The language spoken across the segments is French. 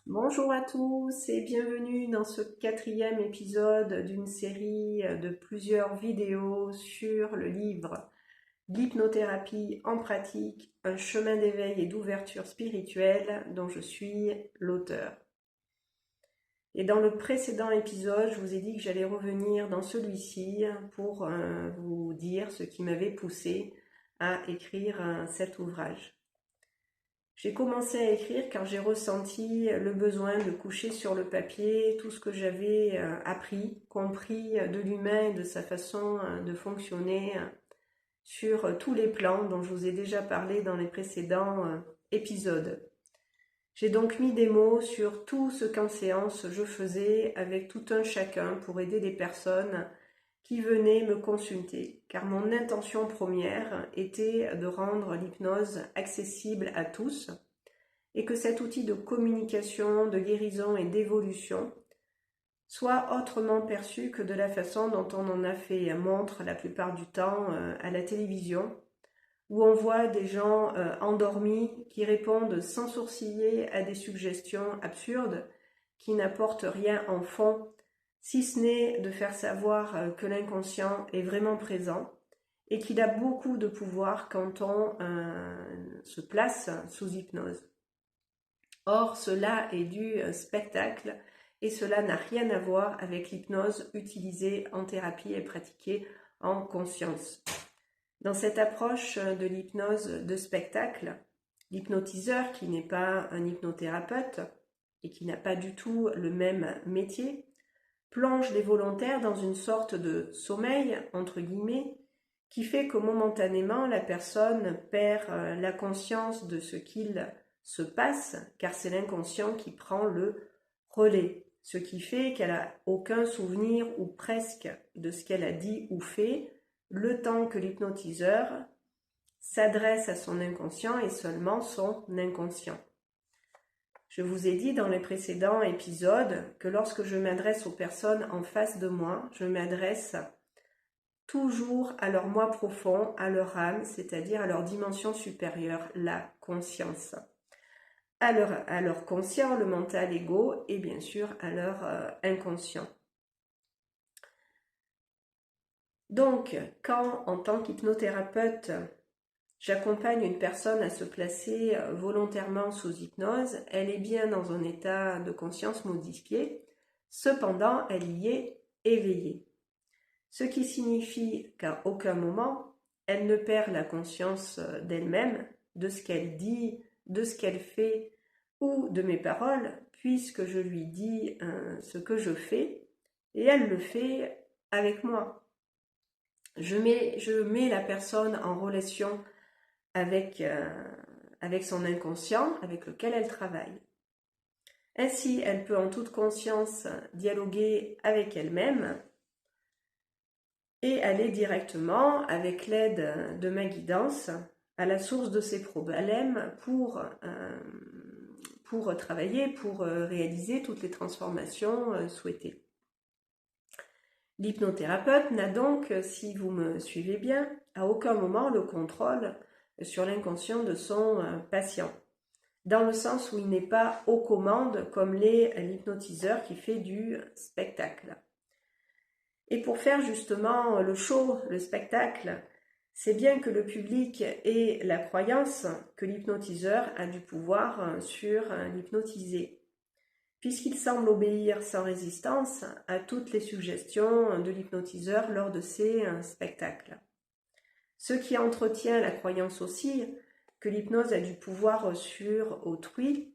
Bonjour à tous et bienvenue dans ce quatrième épisode d'une série de plusieurs vidéos sur le livre L'hypnothérapie en pratique, un chemin d'éveil et d'ouverture spirituelle dont je suis l'auteur. Et dans le précédent épisode, je vous ai dit que j'allais revenir dans celui-ci pour vous dire ce qui m'avait poussé à écrire cet ouvrage. J'ai commencé à écrire car j'ai ressenti le besoin de coucher sur le papier tout ce que j'avais appris, compris de l'humain et de sa façon de fonctionner sur tous les plans dont je vous ai déjà parlé dans les précédents épisodes. J'ai donc mis des mots sur tout ce qu'en séance je faisais avec tout un chacun pour aider les personnes qui venaient me consulter, car mon intention première était de rendre l'hypnose accessible à tous et que cet outil de communication, de guérison et d'évolution soit autrement perçu que de la façon dont on en a fait montre la plupart du temps à la télévision, où on voit des gens endormis qui répondent sans sourciller à des suggestions absurdes qui n'apportent rien en fond, si ce n'est de faire savoir que l'inconscient est vraiment présent et qu'il a beaucoup de pouvoir quand on se place sous hypnose. Or, cela est du spectacle et cela n'a rien à voir avec l'hypnose utilisée en thérapie et pratiquée en conscience. Dans cette approche de l'hypnose de spectacle, l'hypnotiseur, qui n'est pas un hypnothérapeute et qui n'a pas du tout le même métier, plonge les volontaires dans une sorte de sommeil, entre guillemets, qui fait que momentanément la personne perd la conscience de ce qu'il se passe, car c'est l'inconscient qui prend le relais, ce qui fait qu'elle n'a aucun souvenir ou presque de ce qu'elle a dit ou fait, le temps que l'hypnotiseur s'adresse à son inconscient et seulement son inconscient. Je vous ai dit dans les précédents épisodes que lorsque je m'adresse aux personnes en face de moi, je m'adresse toujours à leur moi profond, à leur âme, c'est-à-dire à leur dimension supérieure, la conscience. À leur conscient, le mental ego, et bien sûr à leur inconscient. Donc, quand en tant qu'hypnothérapeute, j'accompagne une personne à se placer volontairement sous hypnose, elle est bien dans un état de conscience modifié, cependant elle y est éveillée. Ce qui signifie qu'à aucun moment, elle ne perd la conscience d'elle-même, de ce qu'elle dit, de ce qu'elle fait ou de mes paroles, puisque je lui dis ce que je fais et elle le fait avec moi. Je mets la personne en relation avec son inconscient avec lequel elle travaille. Ainsi, elle peut en toute conscience dialoguer avec elle-même et aller directement, avec l'aide de ma guidance, à la source de ses problèmes pour travailler, pour réaliser toutes les transformations souhaitées. L'hypnothérapeute n'a donc, si vous me suivez bien, à aucun moment le contrôle sur l'inconscient de son patient, dans le sens où il n'est pas aux commandes comme l'est l'hypnotiseur qui fait du spectacle. Et pour faire justement le show, le spectacle, c'est bien que le public ait la croyance que l'hypnotiseur a du pouvoir sur l'hypnotisé, puisqu'il semble obéir sans résistance à toutes les suggestions de l'hypnotiseur lors de ses spectacles. Ce qui entretient la croyance aussi que l'hypnose a du pouvoir sur autrui,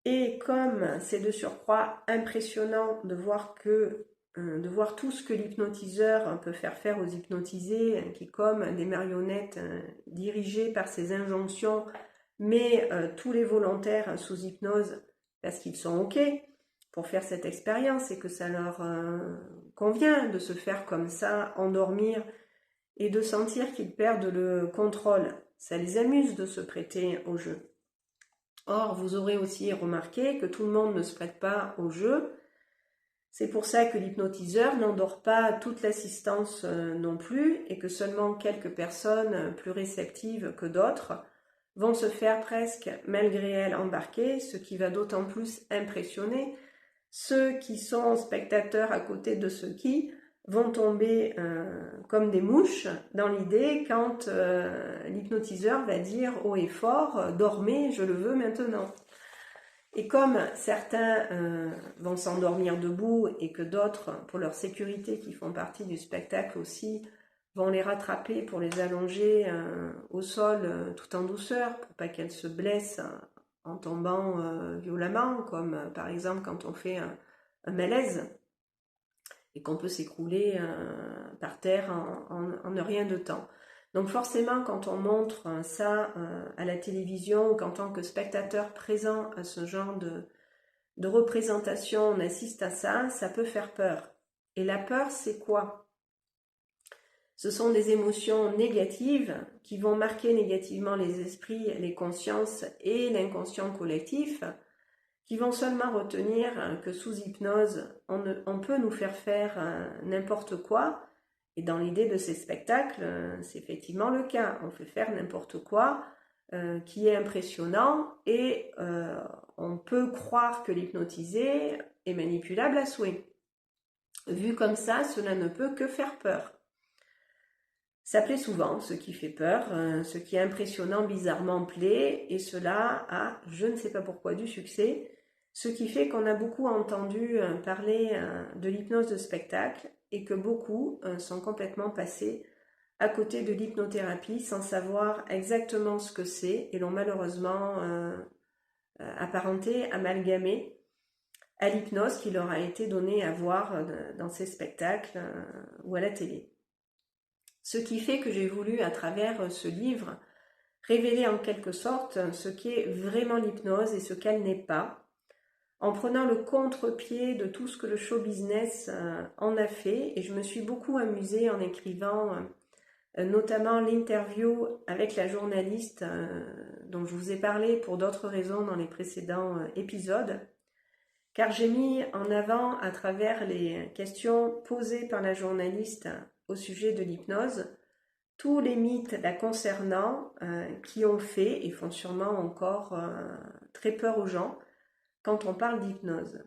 et comme c'est de surcroît impressionnant de voir tout ce que l'hypnotiseur peut faire aux hypnotisés, qui comme des marionnettes dirigées par ses injonctions, met tous les volontaires sous hypnose parce qu'ils sont OK pour faire cette expérience et que ça leur convient de se faire comme ça, endormir et de sentir qu'ils perdent le contrôle. Ça les amuse de se prêter au jeu. Or, vous aurez aussi remarqué que tout le monde ne se prête pas au jeu. C'est pour ça que l'hypnotiseur n'endort pas toute l'assistance non plus et que seulement quelques personnes plus réceptives que d'autres vont se faire presque malgré elles embarquer, ce qui va d'autant plus impressionner ceux qui sont spectateurs à côté de ceux qui vont tomber comme des mouches dans l'idée quand l'hypnotiseur va dire haut et fort « dormez, je le veux maintenant ». Et comme certains vont s'endormir debout et que d'autres, pour leur sécurité qui font partie du spectacle aussi, vont les rattraper pour les allonger au sol tout en douceur pour pas qu'elles se blessent en tombant violemment, comme par exemple quand on fait un malaise et qu'on peut s'écrouler par terre en ne rien de temps. Donc forcément, quand on montre ça à la télévision ou qu'en tant que spectateur présent à ce genre de représentation, on assiste à ça, ça peut faire peur. Et la peur, c'est quoi? Ce sont des émotions négatives qui vont marquer négativement les esprits, les consciences et l'inconscient collectif, qui vont seulement retenir que sous hypnose, on peut nous faire n'importe quoi. Et dans l'idée de ces spectacles, c'est effectivement le cas. On fait faire n'importe quoi qui est impressionnant et on peut croire que l'hypnotisé est manipulable à souhait. Vu comme ça, cela ne peut que faire peur. Ça plaît souvent, ce qui fait peur, ce qui est impressionnant bizarrement plaît, et cela a, je ne sais pas pourquoi, du succès. Ce qui fait qu'on a beaucoup entendu parler de l'hypnose de spectacle et que beaucoup sont complètement passés à côté de l'hypnothérapie sans savoir exactement ce que c'est et l'ont malheureusement apparenté, amalgamé à l'hypnose qui leur a été donnée à voir dans ces spectacles ou à la télé. Ce qui fait que j'ai voulu, à travers ce livre, révéler en quelque sorte ce qu'est vraiment l'hypnose et ce qu'elle n'est pas, en prenant le contre-pied de tout ce que le show business en a fait. Et je me suis beaucoup amusée en écrivant notamment l'interview avec la journaliste dont je vous ai parlé pour d'autres raisons dans les précédents épisodes, car j'ai mis en avant à travers les questions posées par la journaliste au sujet de l'hypnose tous les mythes la concernant qui ont fait et font sûrement encore très peur aux gens quand on parle d'hypnose.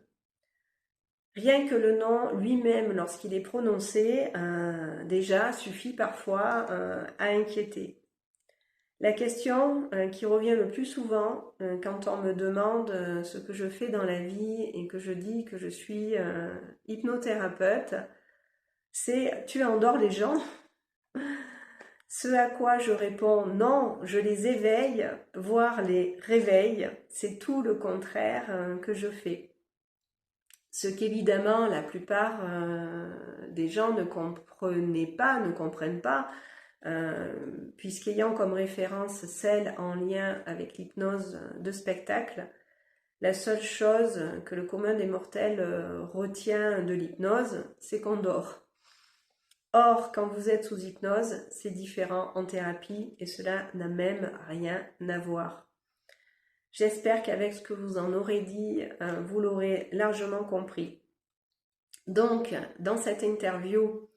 Rien que le nom lui-même, lorsqu'il est prononcé, déjà suffit parfois à inquiéter. La question qui revient le plus souvent quand on me demande ce que je fais dans la vie et que je dis que je suis hypnothérapeute, c'est « tu endors les gens ?» Ce à quoi je réponds « non, je les éveille, voire les réveille, c'est tout le contraire que je fais ». Ce qu'évidemment la plupart des gens ne comprennent pas, puisqu'ayant comme référence celle en lien avec l'hypnose de spectacle, la seule chose que le commun des mortels retient de l'hypnose, c'est qu'on dort. Or, quand vous êtes sous hypnose, c'est différent en thérapie et cela n'a même rien à voir. J'espère qu'avec ce que vous en aurez dit, vous l'aurez largement compris. Donc, dans cette interview,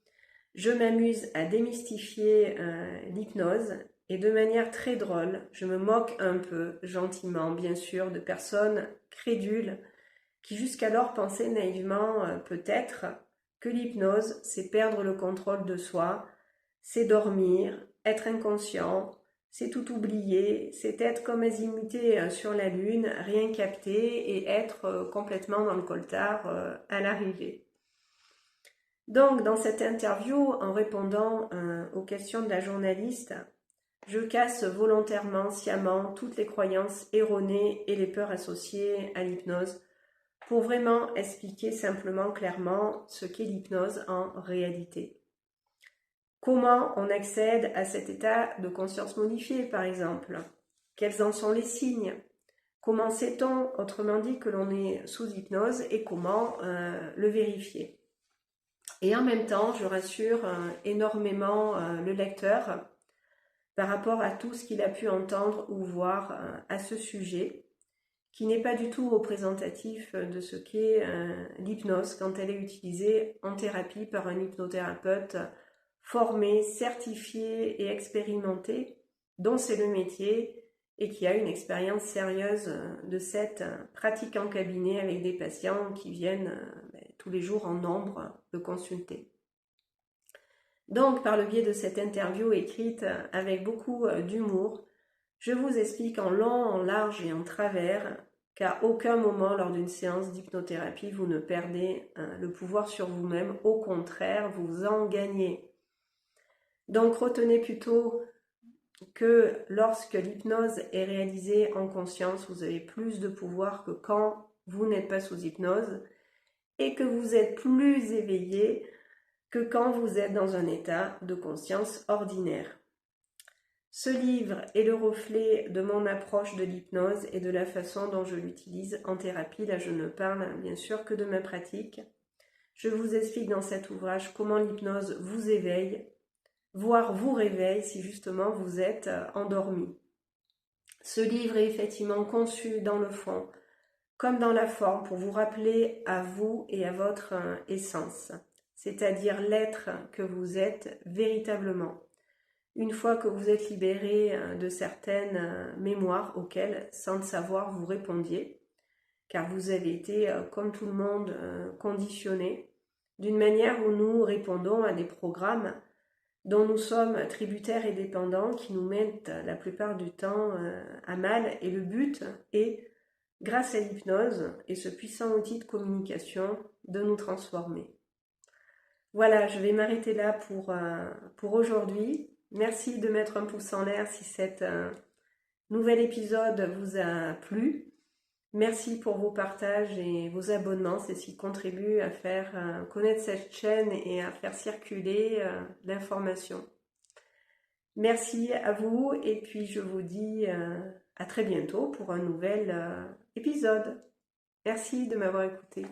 je m'amuse à démystifier l'hypnose et de manière très drôle, je me moque un peu, gentiment bien sûr, de personnes crédules qui jusqu'alors pensaient naïvement peut-être que l'hypnose, c'est perdre le contrôle de soi, c'est dormir, être inconscient, c'est tout oublier, c'est être comme azimuté sur la lune, rien capter et être complètement dans le coltard à l'arrivée. Donc, dans cette interview, en répondant aux questions de la journaliste, je casse volontairement, sciemment, toutes les croyances erronées et les peurs associées à l'hypnose pour vraiment expliquer simplement, clairement, ce qu'est l'hypnose en réalité. Comment on accède à cet état de conscience modifié, par exemple? Quels en sont les signes? Comment sait-on, autrement dit, que l'on est sous hypnose et comment le vérifier? Et en même temps, je rassure énormément le lecteur par rapport à tout ce qu'il a pu entendre ou voir à ce sujet, qui n'est pas du tout représentatif de ce qu'est l'hypnose quand elle est utilisée en thérapie par un hypnothérapeute formé, certifié et expérimenté, dont c'est le métier et qui a une expérience sérieuse de cette pratique en cabinet avec des patients qui viennent tous les jours en nombre de consulter. Donc, par le biais de cette interview écrite avec beaucoup d'humour, je vous explique en long, en large et en travers qu'à aucun moment lors d'une séance d'hypnothérapie, vous ne perdez le pouvoir sur vous-même. Au contraire, vous en gagnez. Donc, retenez plutôt que lorsque l'hypnose est réalisée en conscience, vous avez plus de pouvoir que quand vous n'êtes pas sous hypnose et que vous êtes plus éveillé que quand vous êtes dans un état de conscience ordinaire. Ce livre est le reflet de mon approche de l'hypnose et de la façon dont je l'utilise en thérapie. Là, je ne parle bien sûr que de ma pratique. Je vous explique dans cet ouvrage comment l'hypnose vous éveille, voire vous réveille si justement vous êtes endormi. Ce livre est effectivement conçu dans le fond comme dans la forme pour vous rappeler à vous et à votre essence, c'est-à-dire l'être que vous êtes véritablement. Une fois que vous êtes libéré de certaines mémoires auxquelles, sans le savoir, vous répondiez, car vous avez été, comme tout le monde, conditionné, d'une manière où nous répondons à des programmes dont nous sommes tributaires et dépendants, qui nous mettent la plupart du temps à mal. Et le but est, grâce à l'hypnose et ce puissant outil de communication, de nous transformer. Voilà, je vais m'arrêter là pour aujourd'hui. Merci de mettre un pouce en l'air si cet nouvel épisode vous a plu. Merci pour vos partages et vos abonnements, c'est ce qui contribue à faire connaître cette chaîne et à faire circuler l'information. Merci à vous et puis je vous dis à très bientôt pour un nouvel épisode. Merci de m'avoir écouté.